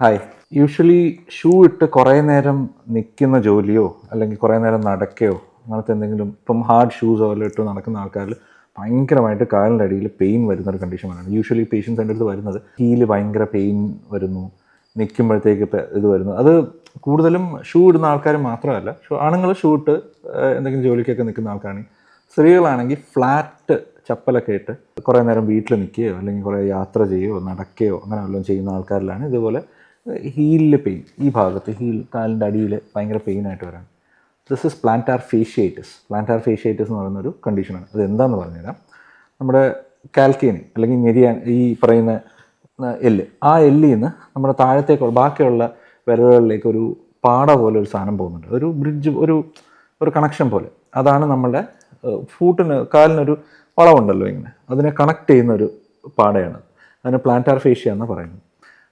Hi. Usually shoe ഇട്ട് കുറേ നേരം നിൽക്കുന്ന ജോലിയോ അല്ലെങ്കിൽ കുറേ നേരം നടക്കുകയോ അങ്ങനത്തെ എന്തെങ്കിലും ഇപ്പം ഹാർഡ് ഷൂസോ എല്ലാം ഇട്ട് നടക്കുന്ന ആൾക്കാരിൽ ഭയങ്കരമായിട്ട് കാലിൻ്റെ അടിയിൽ പെയിൻ വരുന്നൊരു കണ്ടീഷനാണ്. യൂഷ്വലി പേഷ്യൻസ് എൻ്റെ അടുത്ത് വരുന്നത് ഹീല് ഭയങ്കര പെയിൻ വരുന്നു, നിൽക്കുമ്പോഴത്തേക്ക് ഇത് വരുന്നു. അത് കൂടുതലും ഷൂ ഇടുന്ന ആൾക്കാർ മാത്രമല്ല, ആണുങ്ങൾ ഷൂ ഇട്ട് എന്തെങ്കിലും ജോലിക്കൊക്കെ നിൽക്കുന്ന ആൾക്കാരാണെങ്കിൽ, സ്ത്രീകളാണെങ്കിൽ ഫ്ലാറ്റ് ചപ്പലൊക്കെ ഇട്ട് കുറേ നേരം വീട്ടിൽ നിൽക്കുകയോ അല്ലെങ്കിൽ കുറേ യാത്ര ചെയ്യുകയോ നടക്കുകയോ അങ്ങനെ വല്ലതും ചെയ്യുന്ന ആൾക്കാരിലാണ് ഇതുപോലെ ഹീലിൽ പെയിൻ, ഈ ഭാഗത്ത് കാലിൻ്റെ അടിയിൽ ഭയങ്കര പെയിനായിട്ട് വരാം. This is plantar fasciitis. Plantar fasciitis എന്ന് പറയുന്നൊരു കണ്ടീഷനാണ്. അത് എന്താണെന്ന് പറഞ്ഞുതരാം. നമ്മുടെ കാൽക്കേനി അല്ലെങ്കിൽ ഞെരിയാൻ, ഈ പറയുന്ന എല്ല്, ആ എല്ലിൽ നിന്ന് നമ്മുടെ താഴത്തേക്കുള്ള ബാക്കിയുള്ള വിരലുകളിലേക്ക് ഒരു പാട പോലെ ഒരു സാധനം പോകുന്നുണ്ട്. ഒരു ബ്രിഡ്ജ്, ഒരു കണക്ഷൻ പോലെ. അതാണ് നമ്മുടെ കാലിനൊരു വളവുണ്ടല്ലോ ഇങ്ങനെ, അതിനെ കണക്ട് ചെയ്യുന്നൊരു പാടയാണ്. അതിന് പ്ലാന്റാർ ഫേഷ്യ എന്ന് പറയുന്നത്.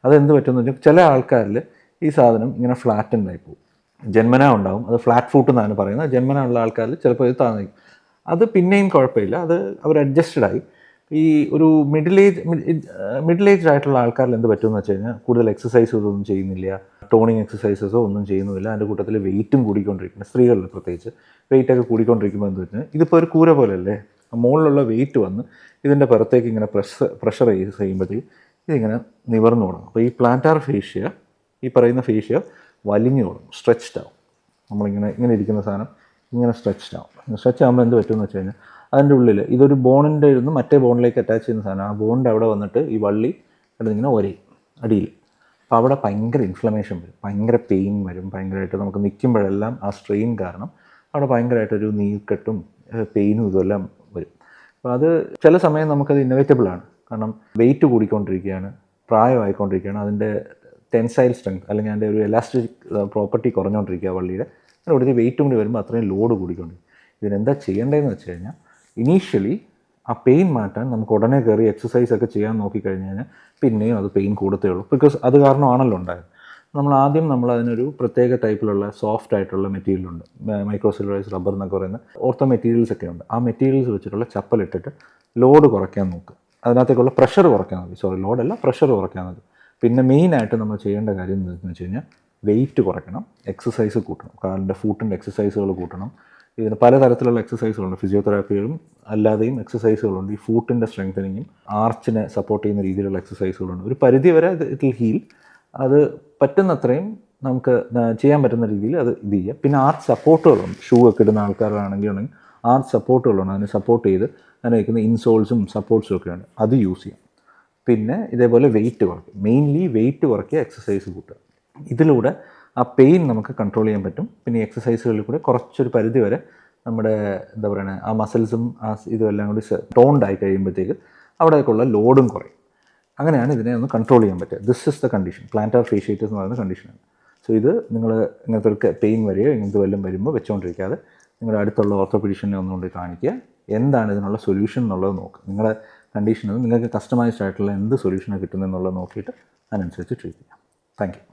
അതെന്ത് പറ്റുമെന്ന് വെച്ചാൽ ചില ആൾക്കാരിൽ ഈ സാധനം ഇങ്ങനെ ഫ്ലാറ്റൻഡായി പോകും. ജന്മന ഉണ്ടാവും, അത് ഫ്ലാറ്റ് ഫൂട്ട് എന്നാണ് പറയുന്നത്. ജന്മന ഉള്ള ആൾക്കാരിൽ ചിലപ്പോൾ ഇത് താന്നിരിക്കും. അത് പിന്നെയും കുഴപ്പമില്ല, അത് അവർ അഡ്ജസ്റ്റഡായി. ഈ ഒരു മിഡിൽ ഏജ് ആയിട്ടുള്ള ആൾക്കാരിൽ എന്ത് പറ്റുമെന്ന് വെച്ച് കഴിഞ്ഞാൽ കൂടുതൽ എക്സസൈസ് ഒന്നും ചെയ്യുന്നില്ല, ടോണിങ് എക്സസൈസസോ ഒന്നും ചെയ്യുന്നില്ല. അതിൻ്റെ കൂട്ടത്തിൽ വെയിറ്റും കൂടിക്കൊണ്ടിരിക്കുന്നത്, സ്ത്രീകളിൽ പ്രത്യേകിച്ച് വെയിറ്റൊക്കെ കൂടിക്കൊണ്ടിരിക്കുമ്പോൾ എന്ത് വെച്ചാൽ ഇതിപ്പോൾ ഒരു കൂര പോലെയല്ലേ, മുകളിലുള്ള വെയിറ്റ് വന്ന് ഇതിൻ്റെ പുറത്തേക്ക് ഇങ്ങനെ പ്രഷർ ചെയ്യുമ്പോഴത്തേക്ക് ഇതിങ്ങനെ നിവർന്നു തുടങ്ങും. അപ്പോൾ ഈ പ്ലാന്റാർ ഫേഷ്യ, ഈ പറയുന്ന ഫേഷ്യ വലിഞ്ഞു തുടങ്ങും, സ്ട്രെച്ച്ഡ് ആവും. ഇങ്ങനെ ഇരിക്കുന്ന സാധനം ഇങ്ങനെ സ്ട്രെച്ച്ഡ് ആവും. സ്ട്രെച്ച് ആകുമ്പോൾ എന്ത് പറ്റുമെന്ന് വെച്ച് കഴിഞ്ഞാൽ അതിൻ്റെ ഉള്ളിൽ ഇതൊരു ബോണിൻ്റെ ഇരുന്ന് മറ്റേ ബോണിലേക്ക് അറ്റാച്ച് ചെയ്യുന്ന സാധനം, ആ ബോണിൻ്റെ അവിടെ വന്നിട്ട് ഈ വള്ളി ഇങ്ങനെ ഒരയും അടിയിൽ. അപ്പോൾ അവിടെ ഭയങ്കര ഇൻഫ്ലമേഷൻ വരും, ഭയങ്കര പെയിൻ വരും, ഭയങ്കരമായിട്ട് നമുക്ക് നിൽക്കുമ്പോഴെല്ലാം ആ സ്ട്രെയിൻ കാരണം അവിടെ ഭയങ്കരമായിട്ടൊരു നീർക്കെട്ടും പെയിനും ഇതെല്ലാം വരും. അപ്പോൾ അത് ചില സമയം നമുക്കത് ഇന്നവേറ്റബിളാണ്. കാരണം വെയിറ്റ് കൂടിക്കൊണ്ടിരിക്കുകയാണ്, പ്രായമായിക്കൊണ്ടിരിക്കുകയാണ്, അതിൻ്റെ ടെൻസൈൽ സ്ട്രെങ്ത് അല്ലെങ്കിൽ അതിൻ്റെ ഒരു എലാസ്റ്റിക് പ്രോപ്പർട്ടി കുറഞ്ഞുകൊണ്ടിരിക്കുക വള്ളിയുടെ. അങ്ങനെ കൂടുതൽ വെയിറ്റും കൂടി വരുമ്പോൾ അത്രയും ലോഡ് കൂടിക്കൊണ്ടിരിക്കും. ഇതിനെന്താ ചെയ്യേണ്ടതെന്ന് വെച്ച് കഴിഞ്ഞാൽ, ഇനീഷ്യലി ആ പെയിൻ മാറ്റാൻ നമുക്ക് ഉടനെ കയറി എക്സസൈസൊക്കെ ചെയ്യാൻ നോക്കിക്കഴിഞ്ഞ് കഴിഞ്ഞാൽ പിന്നെയും അത് പെയിൻ കൂടത്തേ ഉള്ളൂ. ബിക്കോസ് അത് കാരണമാണല്ലോ ഉണ്ടായത്. നമ്മൾ അതിനൊരു പ്രത്യേക ടൈപ്പിലുള്ള സോഫ്റ്റ് ആയിട്ടുള്ള മെറ്റീരിയലുണ്ട്, മൈക്രോസിലുലൈസ് റബ്ബർ എന്നൊക്കെ പറയുന്ന ഓർത്തോ മെറ്റീരിയൽസ് ഒക്കെ ഉണ്ട്. ആ മെറ്റീരിയൽസ് വെച്ചിട്ടുള്ള ചപ്പലിട്ടിട്ട് ലോഡ് കുറയ്ക്കാൻ നോക്കുക, അതിനകത്തേക്കുള്ള പ്രഷർ കുറയ്ക്കാൻ മതി. ലോഡല്ല, പ്രഷർ കുറയ്ക്കാൻ മതി. പിന്നെ മെയിനായിട്ട് നമ്മൾ ചെയ്യേണ്ട കാര്യം എന്താണെന്ന് വെച്ച് കഴിഞ്ഞാൽ വെയിറ്റ് കുറയ്ക്കണം, എക്സസൈസ് കൂട്ടണം, കാലിൻ്റെ ഫൂട്ടിൻ്റെ എക്സസൈസുകൾ കൂട്ടണം. ഇതിന് പലതരത്തിലുള്ള എക്സസൈസുകളുണ്ട്, ഫിസിയോതെറാപ്പികളും അല്ലാതെയും എക്സസൈസുകളുണ്ട്. ഈ ഫൂട്ടിൻ്റെ സ്ട്രെങ്തനിങ്ങും ആർച്ചിനെ സപ്പോർട്ട് ചെയ്യുന്ന രീതിയിലുള്ള എക്സസൈസുകളുണ്ട്. ഒരു പരിധി വരെ ഇറ്റ് വിൽ ഹീൽ. അത് പറ്റുന്നത്രയും നമുക്ക് ചെയ്യാൻ പറ്റുന്ന രീതിയിൽ അത് ഇത് ചെയ്യുക. പിന്നെ ആർച്ച് സപ്പോർട്ടുകളുണ്ട്, ഷൂ ഒക്കെ ഇടുന്ന ആൾക്കാരാണെങ്കിൽ ആർച്ച് സപ്പോർട്ടുകളുണ്ട്. അതിനെ സപ്പോർട്ട് ചെയ്ത് അങ്ങനെ വയ്ക്കുന്ന ഇൻസോൾസും സപ്പോർട്ട്സും ഒക്കെ ഉണ്ട്, അത് യൂസ് ചെയ്യാം. പിന്നെ ഇതേപോലെ വെയിറ്റ് കുറയ്ക്കും, മെയിൻലി വെയിറ്റ് കുറയ്ക്കുക, എക്സസൈസ് കൂട്ടുക. ഇതിലൂടെ ആ പെയിൻ നമുക്ക് കൺട്രോൾ ചെയ്യാൻ പറ്റും. പിന്നെ ഈ എക്സസൈസുകളിൽ കൂടെ കുറച്ചൊരു പരിധി വരെ നമ്മുടെ എന്താ പറയുക, ആ മസിൽസും ആ ഇതുമെല്ലാം കൂടി ടോൺഡ് ആയി കഴിയുമ്പോഴത്തേക്ക് അവിടേക്കുള്ള ലോഡും കുറയും. അങ്ങനെയാണ് ഇതിനെ ഒന്ന് കൺട്രോൾ ചെയ്യാൻ പറ്റുക. This is the condition, plantar fasciitis എന്ന് പറയുന്ന കണ്ടീഷനാണ്. സോ ഇത് നിങ്ങൾ ഇങ്ങനത്തെ ഒരു പെയിൻ വരികയോ ഇങ്ങനത്തെ വല്ലതും വരുമ്പോൾ വെച്ചുകൊണ്ടിരിക്കാതെ നിങ്ങളുടെ അടുത്തുള്ള ഓർത്തോപീഡീഷ്യനെ ഒന്നുകൊണ്ട് കാണിക്കുക. എന്താണ് ഇതിനുള്ള സൊല്യൂഷൻ എന്നുള്ളത് നോക്കുക. നിങ്ങളുടെ കണ്ടീഷനിൽ നിങ്ങൾക്ക് കസ്റ്റമൈസ്ഡ് ആയിട്ടുള്ള എന്ത് സൊല്യൂഷനാണ് കിട്ടുന്നതെന്നുള്ളത് നോക്കിയിട്ട് അതിനനുസരിച്ച് ട്രീറ്റ് ചെയ്യാം. Thank you.